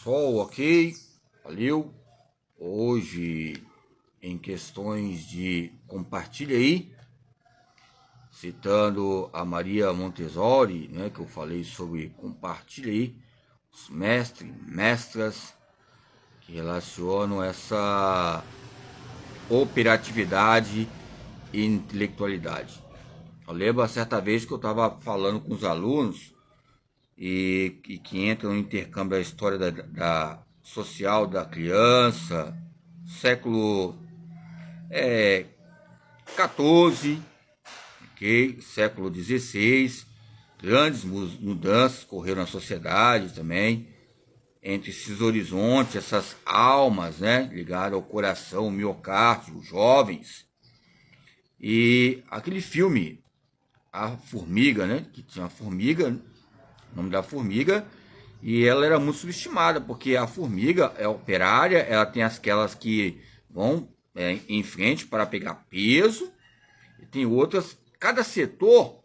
Pessoal, ok? Valeu. Hoje, em questões de compartilha aí, citando a Maria Montessori, né, que eu falei sobre compartilha aí, os mestres, mestras que relacionam essa operatividade e intelectualidade. Eu lembro a certa vez que eu estava falando com os alunos e que entra no intercâmbio da história da social da criança, século 14, okay? Século 16, grandes mudanças ocorreram na sociedade também, entre esses horizontes, essas almas, né, ligadas ao coração, ao miocárdio, os jovens. E aquele filme, A Formiga, né, que tinha uma formiga, o nome da formiga, e ela era muito subestimada, porque a formiga é operária, ela tem aquelas que vão em frente para pegar peso, e tem outras, cada setor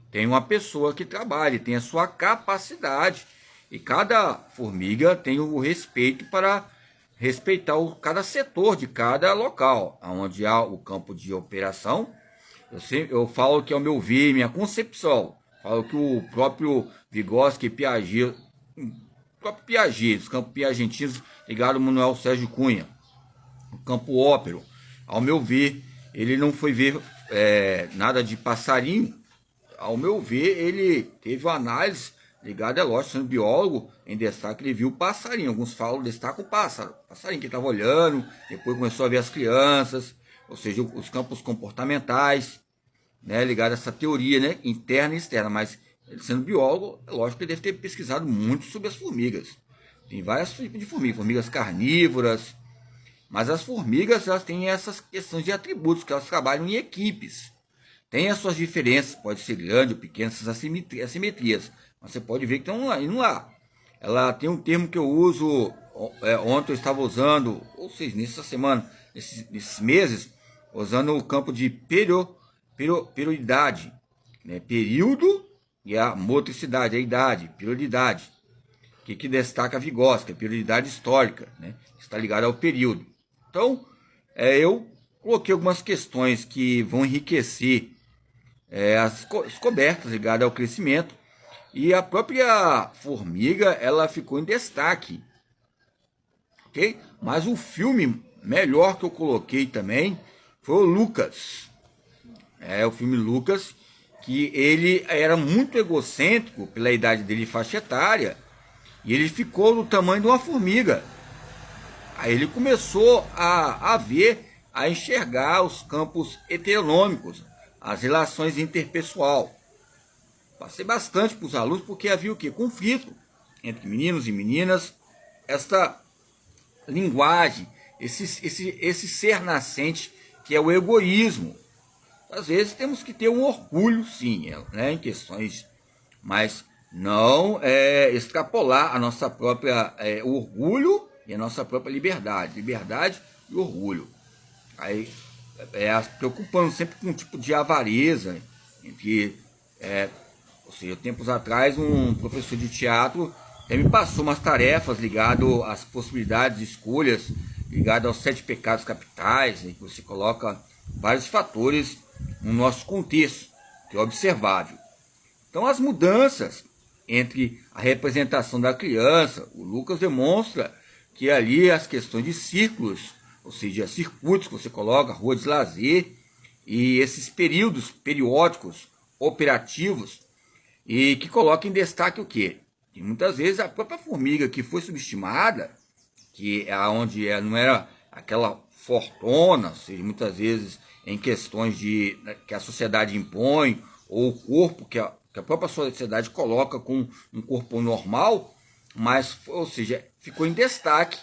tem uma pessoa que trabalha, tem a sua capacidade, e cada formiga tem o respeito para respeitar cada setor de cada local, onde há o campo de operação. Eu falo que, ao meu ver, minha concepção, falo que o próprio Vygotsky e Piaget, os campos piagentinos ligados ao Manuel Sérgio Cunha, o campo ópero, ao meu ver, ele não foi ver nada de passarinho. Ao meu ver, ele teve uma análise ligada, é lógico, sendo biólogo, em destaque, ele viu o passarinho. Alguns falam, destaca o passarinho que ele estava olhando, depois começou a ver as crianças, ou seja, os campos comportamentais, né, ligado a essa teoria, né, interna e externa. Mas ele sendo biólogo, é lógico que ele deve ter pesquisado muito sobre as formigas. Tem vários tipos de formigas, formigas carnívoras, mas as formigas, elas têm essas questões de atributos, que elas trabalham em equipes. Tem as suas diferenças, pode ser grande ou pequena, essas assimetrias, mas você pode ver que estão indo lá. Ela tem um termo que eu uso, ontem eu estava usando, ou seja, nessa semana, nesses meses, usando o campo de periodicidade, né? Período e a motricidade, a idade, periodicidade, que destaca a Vygotsky, a periodicidade histórica, né? Está ligada ao período. Então, eu coloquei algumas questões que vão enriquecer as descobertas ligadas ao crescimento, e a própria formiga, ela ficou em destaque, ok? Mas o filme melhor que eu coloquei também foi o Lucas. O filme Lucas, que ele era muito egocêntrico pela idade dele e faixa etária, e ele ficou do tamanho de uma formiga. Aí ele começou a ver, a enxergar os campos heteronômicos, as relações interpessoal. Passei bastante para os alunos, porque havia o quê? Conflito entre meninos e meninas, esta linguagem, esse ser nascente que é o egoísmo. Às vezes temos que ter um orgulho, sim, né, em questões, mas não extrapolar a nossa própria orgulho e a nossa própria liberdade e orgulho. Aí preocupando sempre com um tipo de avareza, entre ou seja, tempos atrás um professor de teatro me passou umas tarefas ligadas às possibilidades de escolhas, ligadas aos 7 pecados capitais, em que você coloca vários fatores no nosso contexto, que é observável. Então, as mudanças entre a representação da criança, o Lucas demonstra que ali as questões de círculos, ou seja, circuitos que você coloca, rua de lazer, e esses períodos periódicos operativos, e que coloca em destaque o quê? E muitas vezes a própria formiga, que foi subestimada, que é onde não era aquela fortuna, ou seja, muitas vezes em questões que a sociedade impõe, ou o corpo que a própria sociedade coloca com um corpo normal, mas, ou seja, ficou em destaque.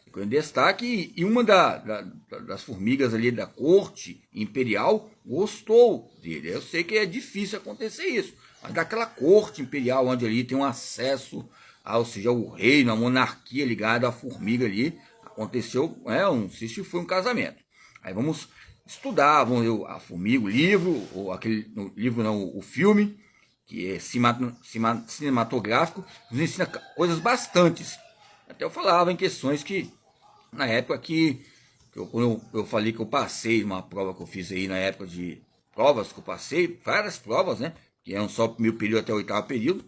Ficou em destaque, e uma das formigas ali da corte imperial gostou dele. Eu sei que é difícil acontecer isso, mas daquela corte imperial, onde ali tem um acesso, ou seja, o reino, a monarquia ligada à formiga ali, aconteceu, não sei se foi um casamento. Aí vamos estudar, vamos ler a formiga, o livro, ou aquele, no livro não, o filme, que é cinematográfico, nos ensina coisas bastantes. Até eu falava em questões que, na época quando eu falei que eu passei uma prova que eu fiz aí, na época de provas que eu passei, várias provas, né? Que eram só o primeiro período até o oitavo período,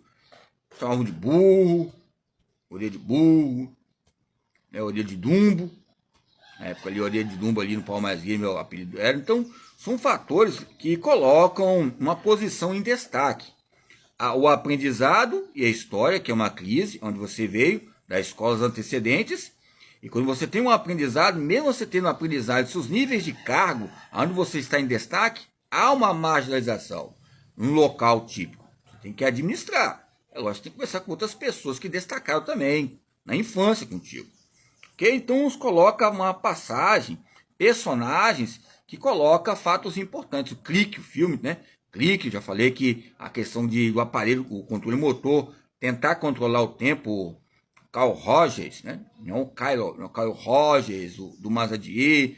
chamavam de burro, orelha de burro, né, orelha de dumbo. Na época ali, orelha de dumbo ali no Palmas Guia, meu apelido era. Então, são fatores que colocam uma posição em destaque. O aprendizado e a história, que é uma crise, onde você veio das escolas antecedentes, e quando você tem um aprendizado, mesmo você tendo um aprendizado, seus níveis de cargo, onde você está em destaque, há uma marginalização num local típico. Você tem que administrar. É lógico, você tem que conversar com outras pessoas que destacaram também, na infância contigo. Ok? Então, nos coloca uma passagem, personagens que coloca fatos importantes. O Clique, o filme, né? Clique, já falei que a questão do aparelho, o controle motor, tentar controlar o tempo, Carl Rogers, né? Não o Carl Rogers, do Mazadier,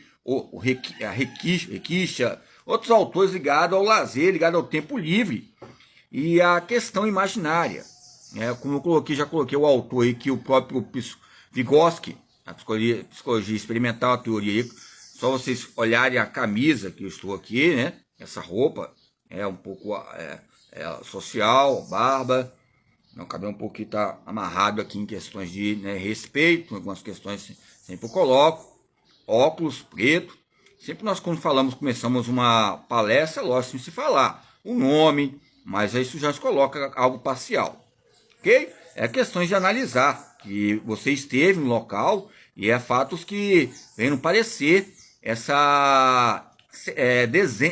a Requicha, outros autores ligados ao lazer, ligados ao tempo livre e a questão imaginária. Como já coloquei o autor aí, que o próprio Vygotsky, a psicologia experimental, a teoria aí, só vocês olharem a camisa que eu estou aqui, né? Essa roupa é um pouco social, barba, meu cabelo um pouquinho tá amarrado aqui em questões de, né, respeito, algumas questões sempre eu coloco, óculos preto. Sempre nós, quando começamos uma palestra, lógico, se falar o nome, mas isso já se coloca algo parcial, ok? É questões de analisar que você esteve no local e é fatos que vêm no parecer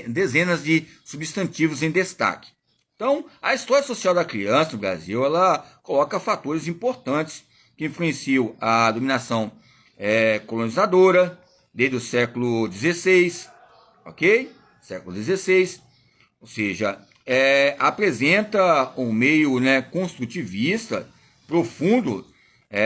dezenas de substantivos em destaque. Então, a história social da criança no Brasil, ela coloca fatores importantes que influenciam a dominação colonizadora desde o século XVI, ok? Século XVI, ou seja, apresenta um meio, né, construtivista profundo,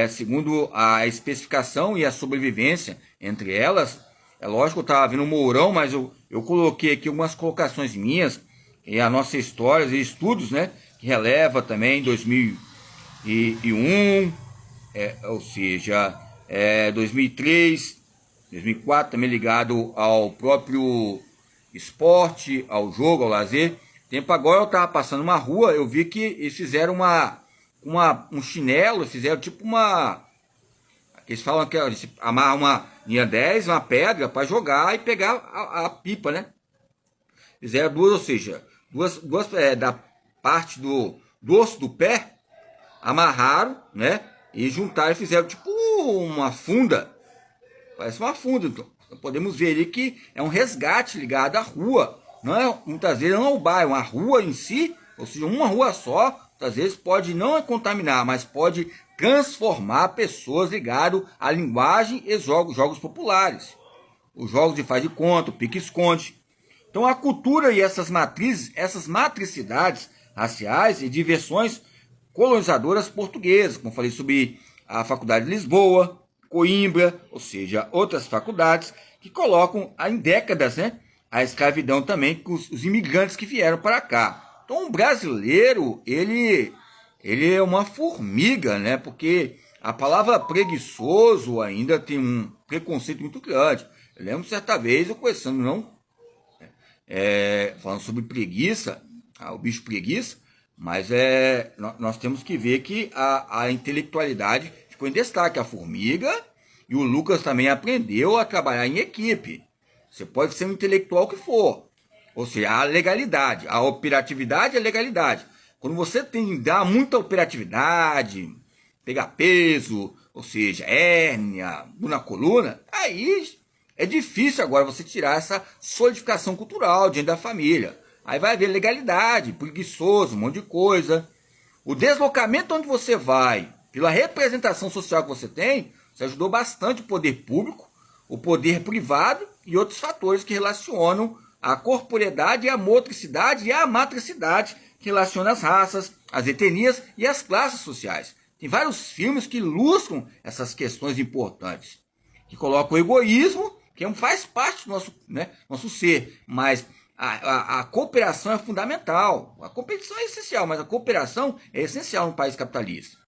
segundo a especificação e a sobrevivência entre elas. É lógico que eu estava vendo o Mourão, mas eu coloquei aqui algumas colocações minhas e a nossa história e estudos, né, que releva também 2001, ou seja, 2003, 2004, também ligado ao próprio esporte, ao jogo, ao lazer. Tempo agora eu estava passando uma rua, eu vi que eles fizeram um chinelo, fizeram tipo eles falam que eles amarram uma linha 10, uma pedra para jogar e pegar a pipa, né? Fizeram duas, ou seja, duas da parte do osso do pé, amarraram, né? E juntaram e fizeram tipo uma funda. Parece uma funda. Então, podemos ver ali que é um resgate ligado à rua. Não é, muitas vezes não é o bairro, a rua em si, ou seja, uma rua só, muitas vezes pode não contaminar, mas pode transformar pessoas ligadas à linguagem e jogos populares. Os jogos de faz de conta, o pique-esconde. Então a cultura e essas matrizes, essas matricidades raciais e diversões colonizadoras portuguesas, como falei sobre a Faculdade de Lisboa, Coimbra, ou seja, outras faculdades que colocam em décadas, né, a escravidão também com os imigrantes que vieram para cá. Então o brasileiro, ele é uma formiga, né, porque a palavra preguiçoso ainda tem um preconceito muito grande. Eu lembro certa vez eu conversando, falando sobre preguiça, o bicho preguiça, mas nós temos que ver que a intelectualidade ficou em destaque. A formiga e o Lucas também aprendeu a trabalhar em equipe. Você pode ser um intelectual que for, ou seja, a legalidade, a operatividade e a legalidade. Quando você dá muita operatividade, pegar peso, ou seja, hérnia, dor na coluna, aí é difícil agora você tirar essa solidificação cultural diante da família. Aí vai haver legalidade, preguiçoso, um monte de coisa. O deslocamento onde você vai, pela representação social que você tem, você ajudou bastante o poder público, o poder privado e outros fatores que relacionam a corporeidade, a motricidade e a matricidade, que relaciona as raças, as etnias e as classes sociais. Tem vários filmes que ilustram essas questões importantes, que colocam o egoísmo, que faz parte do nosso ser, mas A cooperação é fundamental. A competição é essencial, mas a cooperação é essencial no país capitalista.